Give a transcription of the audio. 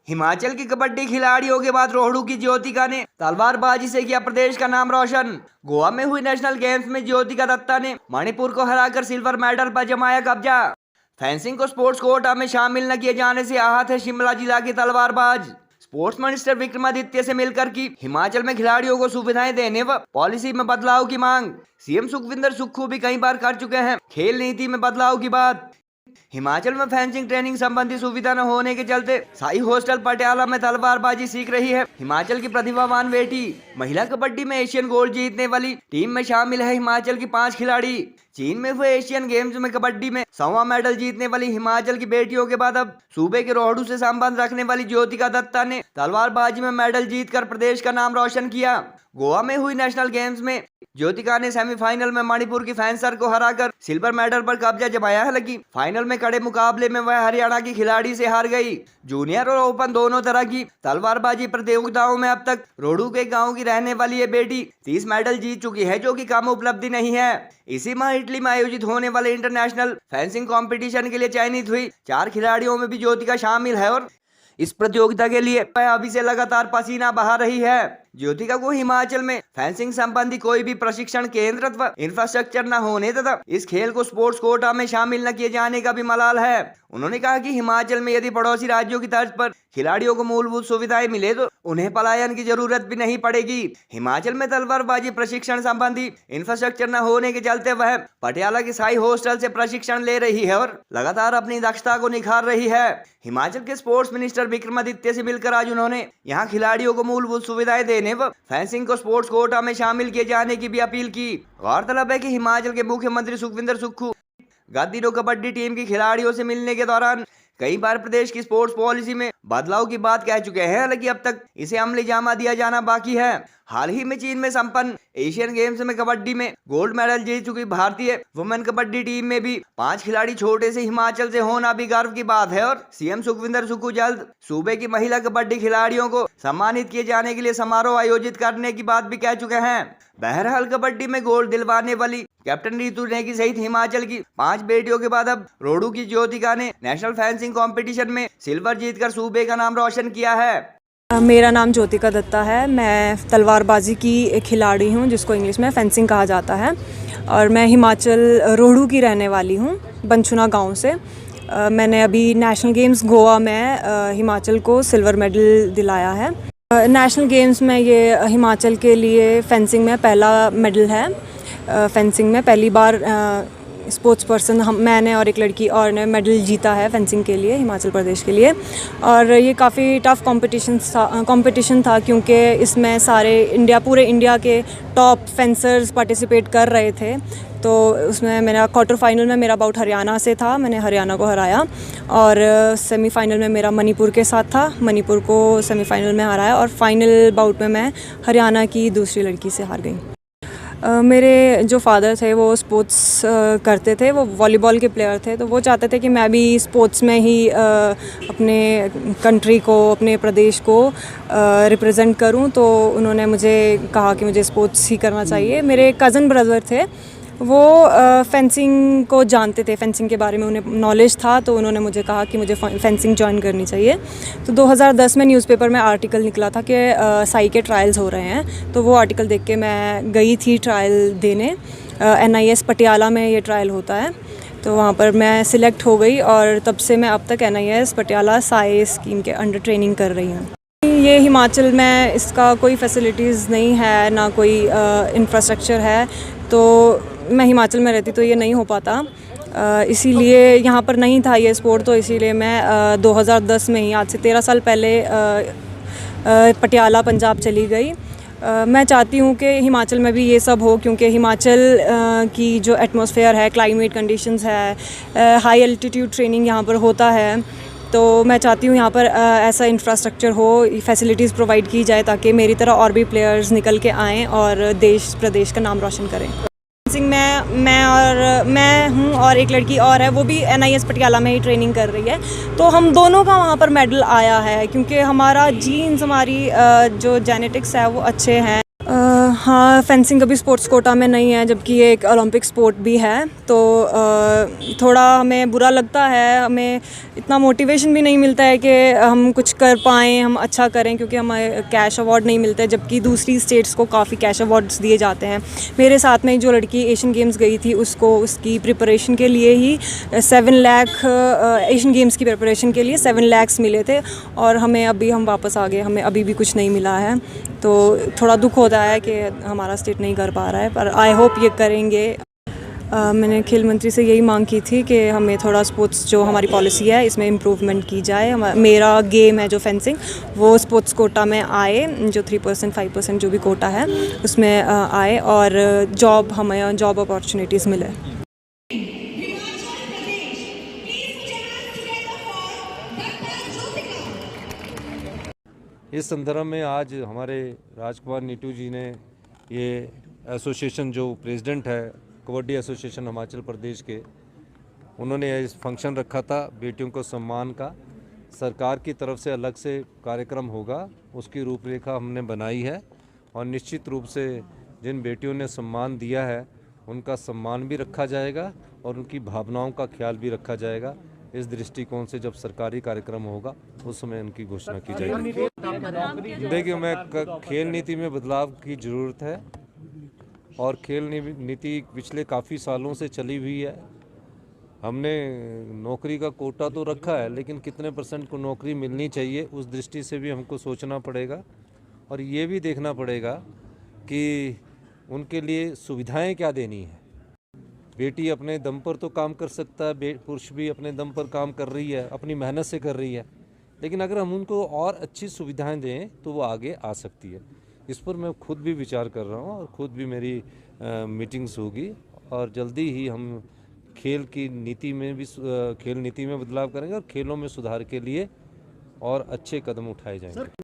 हिमाचल की कबड्डी खिलाड़ियों के बाद रोहड़ू की ज्योतिका ने तलवारबाजी से किया प्रदेश का नाम रोशन। गोवा में हुई नेशनल गेम्स में ज्योतिका दत्ता ने मणिपुर को हराकर सिल्वर मेडल पर जमाया कब्जा। फेंसिंग को स्पोर्ट्स कोटा में शामिल न किए जाने से आहत है शिमला जिला के तलवारबाज। स्पोर्ट्स मिनिस्टर विक्रमादित्य से मिलकर की हिमाचल में खिलाड़ियों को सुविधाएं देने व पॉलिसी में बदलाव की मांग। सीएम सुखविंदर सुक्खू भी कई बार कर चुके हैं खेल नीति में बदलाव की बात। हिमाचल में फेंसिंग ट्रेनिंग संबंधी सुविधा न होने के चलते साई हॉस्टल पटियाला में तलवारबाजी सीख रही है हिमाचल की प्रतिभावान बेटी। महिला कबड्डी में एशियन गोल्ड जीतने वाली टीम में शामिल है हिमाचल की 5 खिलाड़ी। चीन में हुए एशियन गेम्स में कबड्डी में 100वां मेडल जीतने वाली हिमाचल की बेटियों के बाद अब सूबे के रोहड़ू से संबंध रखने वाली ज्योतिका दत्ता ने तलवारबाजी में मेडल जीतकर प्रदेश का नाम रोशन किया। गोवा में हुई नेशनल गेम्स में ज्योतिका ने सेमीफाइनल में मणिपुर की फेंसर को हराकर सिल्वर मेडल पर कब्जा जमाया। हालांकि फाइनल में कड़े मुकाबले में वह हरियाणा की खिलाड़ी से हार गई। जूनियर और ओपन दोनों तरह की तलवारबाजी प्रतियोगिताओं में अब तक रोहड़ू के गांव की रहने वाली ये बेटी 30 मेडल जीत चुकी है, जो कि कम उपलब्धि नहीं है। इसी माह इटली में आयोजित होने वाले इंटरनेशनल फेंसिंग कंपटीशन के लिए चयनित हुई 4 खिलाड़ियों में भी ज्योतिका शामिल है और इस प्रतियोगिता के लिए वह अभी से लगातार पसीना बहा रही है। ज्योतिका को हिमाचल में फेंसिंग संबंधी कोई भी प्रशिक्षण केंद्र अथवा इंफ्रास्ट्रक्चर न होने तथा इस खेल को स्पोर्ट्स कोटा में शामिल न किए जाने का भी मलाल है। उन्होंने कहा कि हिमाचल में यदि पड़ोसी राज्यों की तर्ज पर खिलाड़ियों को मूलभूत सुविधाएं मिले तो उन्हें पलायन की जरूरत भी नहीं पड़ेगी। हिमाचल में तलवारबाजी प्रशिक्षण संबंधी इंफ्रास्ट्रक्चर न होने के चलते वह पटियाला के साई हॉस्टल से प्रशिक्षण ले रही है और लगातार अपनी दक्षता को निखार रही है। हिमाचल के स्पोर्ट्स मिनिस्टर विक्रमादित्य से मिलकर आज उन्होंने यहाँ खिलाड़ियों को मूलभूत सुविधाएं देने व फेंसिंग को स्पोर्ट्स कोटा में शामिल किए जाने की भी अपील की। गौरतलब है कि हिमाचल के मुख्यमंत्री सुखविंदर सुक्खू गत दिनों कबड्डी टीम की खिलाड़ियों से मिलने के दौरान कई बार प्रदेश की स्पोर्ट्स पॉलिसी में बदलाव की बात कह चुके हैं। हालांकि अब तक इसे अमली जामा दिया जाना बाकी है। हाल ही में चीन में संपन्न एशियन गेम्स में कबड्डी में गोल्ड मेडल जीत चुकी भारतीय वुमेन कबड्डी टीम में भी 5 खिलाड़ी छोटे से हिमाचल से होना भी गर्व की बात है और सीएम सुखविंदर सुक्खू जल्द सूबे की महिला कबड्डी खिलाड़ियों को सम्मानित किए जाने के लिए समारोह आयोजित करने की बात भी कह चुके हैं। बहरहाल कबड्डी में गोल्ड दिलवाने वाली कैप्टन रितु नेगी सहित हिमाचल की 5 बेटियों के बाद अब रोहड़ू की ज्योतिका ने नेशनल फेंसिंग कंपटीशन में सिल्वर जीतकर सूबे का नाम रोशन किया है। मेरा नाम ज्योतिका दत्ता है। मैं तलवारबाजी की एक खिलाड़ी हूँ जिसको इंग्लिश में फेंसिंग कहा जाता है और मैं हिमाचल रोहड़ू की रहने वाली हूँ, बनछुना गांव से। मैंने अभी नेशनल गेम्स गोवा में हिमाचल को सिल्वर मेडल दिलाया है। नेशनल गेम्स में ये हिमाचल के लिए फेंसिंग में पहला मेडल है। फेंसिंग में पहली बार स्पोर्ट्स पर्सन मैंने और एक लड़की और ने मेडल जीता है फेंसिंग के लिए हिमाचल प्रदेश के लिए। और ये काफ़ी टफ कंपटीशन था क्योंकि इसमें पूरे इंडिया के टॉप फेंसर्स पार्टिसिपेट कर रहे थे। तो उसमें मेरा क्वार्टर फाइनल में मेरा बाउट हरियाणा से था, मैंने हरियाणा को हराया और सेमीफाइनल में मेरा मणिपुर के साथ था, मणिपुर को सेमीफाइनल में हराया और फाइनल बाउट में मैं हरियाणा की दूसरी लड़की से हार गई। मेरे जो फादर थे वो स्पोर्ट्स करते थे, वो वॉलीबॉल के प्लेयर थे, तो वो चाहते थे कि मैं भी स्पोर्ट्स में ही अपने कंट्री को, अपने प्रदेश को रिप्रेजेंट करूं। तो उन्होंने मुझे कहा कि मुझे स्पोर्ट्स ही करना चाहिए। मेरे कज़न ब्रदर थे, वो फेंसिंग को जानते थे, फेंसिंग के बारे में उन्हें नॉलेज था, तो उन्होंने मुझे कहा कि मुझे फेंसिंग ज्वाइन करनी चाहिए। तो 2010 में न्यूज़पेपर में आर्टिकल निकला था कि साई के ट्रायल्स हो रहे हैं, तो वो आर्टिकल देख के मैं गई थी ट्रायल देने। NIS पटियाला में ये ट्रायल होता है, तो वहाँ पर मैं सिलेक्ट हो गई और तब से मैं अब तक NIS पटियाला साई स्कीम के अंडर ट्रेनिंग कर रही हूँ। ये हिमाचल में इसका कोई फैसिलिटीज़ नहीं है, ना कोई इंफ्रास्ट्रक्चर है, तो मैं हिमाचल में रहती तो ये नहीं हो पाता। इसीलिए यहाँ पर नहीं था ये स्पोर्ट, तो इसीलिए मैं 2010 में ही, आज से 13 साल पहले पटियाला पंजाब चली गई। मैं चाहती हूँ कि हिमाचल में भी ये सब हो, क्योंकि हिमाचल की जो एटमॉस्फेयर है, क्लाइमेट कंडीशंस है, हाई एल्टीट्यूड ट्रेनिंग यहाँ पर होता है, तो मैं चाहती हूँ यहाँ पर ऐसा इंफ्रास्ट्रक्चर हो, फैसिलिटीज़ प्रोवाइड की जाए ताकि मेरी तरह और भी प्लेयर्स निकल के आएँ और देश प्रदेश का नाम रोशन करें। फेंसिंग में मैं हूँ और एक लड़की और है, वो भी NIS पटियाला में ही ट्रेनिंग कर रही है। तो हम दोनों का वहाँ पर मेडल आया है क्योंकि हमारा जीन्स, हमारी जो जेनेटिक्स है वो अच्छे हैं। हाँ, फेंसिंग कभी स्पोर्ट्स कोटा में नहीं है, जबकि ये एक ओलंपिक स्पोर्ट भी है, तो थोड़ा हमें बुरा लगता है। हमें इतना मोटिवेशन भी नहीं मिलता है कि हम कुछ कर पाएँ, हम अच्छा करें, क्योंकि हमें कैश अवार्ड नहीं मिलते, जबकि दूसरी स्टेट्स को काफ़ी कैश अवार्ड्स दिए जाते हैं। मेरे साथ में जो लड़की एशियन गेम्स गई थी, उसको उसकी प्रिपरेशन के लिए ही 7 लाख, एशियन गेम्स की प्रिपरेशन के लिए 7 लाख मिले थे, और हम वापस आ गए, हमें अभी भी कुछ नहीं मिला है। तो थोड़ा दुख होता है कि हमारा स्टेट नहीं कर पा रहा है, पर आई होप ये करेंगे। मैंने खेल मंत्री से यही मांग की थी कि हमें थोड़ा स्पोर्ट्स, जो हमारी पॉलिसी है, इसमें इम्प्रूवमेंट की जाए। मेरा गेम है जो फेंसिंग, वो स्पोर्ट्स कोटा में आए, जो 3% 5% जो भी कोटा है उसमें आए, और हमें जॉब अपॉर्चुनिटीज़ मिले। इस संदर्भ में आज हमारे राजकुमार नीटू जी ने ये एसोसिएशन, जो प्रेसिडेंट है कबड्डी एसोसिएशन हिमाचल प्रदेश के, उन्होंने इस फंक्शन रखा था बेटियों को सम्मान का। सरकार की तरफ से अलग से कार्यक्रम होगा, उसकी रूपरेखा हमने बनाई है, और निश्चित रूप से जिन बेटियों ने सम्मान दिया है उनका सम्मान भी रखा जाएगा और उनकी भावनाओं का ख्याल भी रखा जाएगा। इस दृष्टिकोण से जब सरकारी कार्यक्रम होगा उस समय उनकी घोषणा की जाएगी। देखिए, खेल नीति में बदलाव की ज़रूरत है, और खेल नीति पिछले काफ़ी सालों से चली हुई है। हमने नौकरी का कोटा तो रखा है, लेकिन कितने % को नौकरी मिलनी चाहिए, उस दृष्टि से भी हमको सोचना पड़ेगा, और ये भी देखना पड़ेगा कि उनके लिए सुविधाएं क्या देनी है। बेटी अपने दम पर तो काम कर सकता है, पुरुष भी अपने दम पर काम कर रही है, अपनी मेहनत से कर रही है, लेकिन अगर हम उनको और अच्छी सुविधाएं दें तो वो आगे आ सकती है। इस पर मैं खुद भी विचार कर रहा हूँ, और खुद भी मेरी मीटिंग्स होगी, और जल्दी ही हम खेल नीति में बदलाव करेंगे, और खेलों में सुधार के लिए और अच्छे कदम उठाए जाएंगे।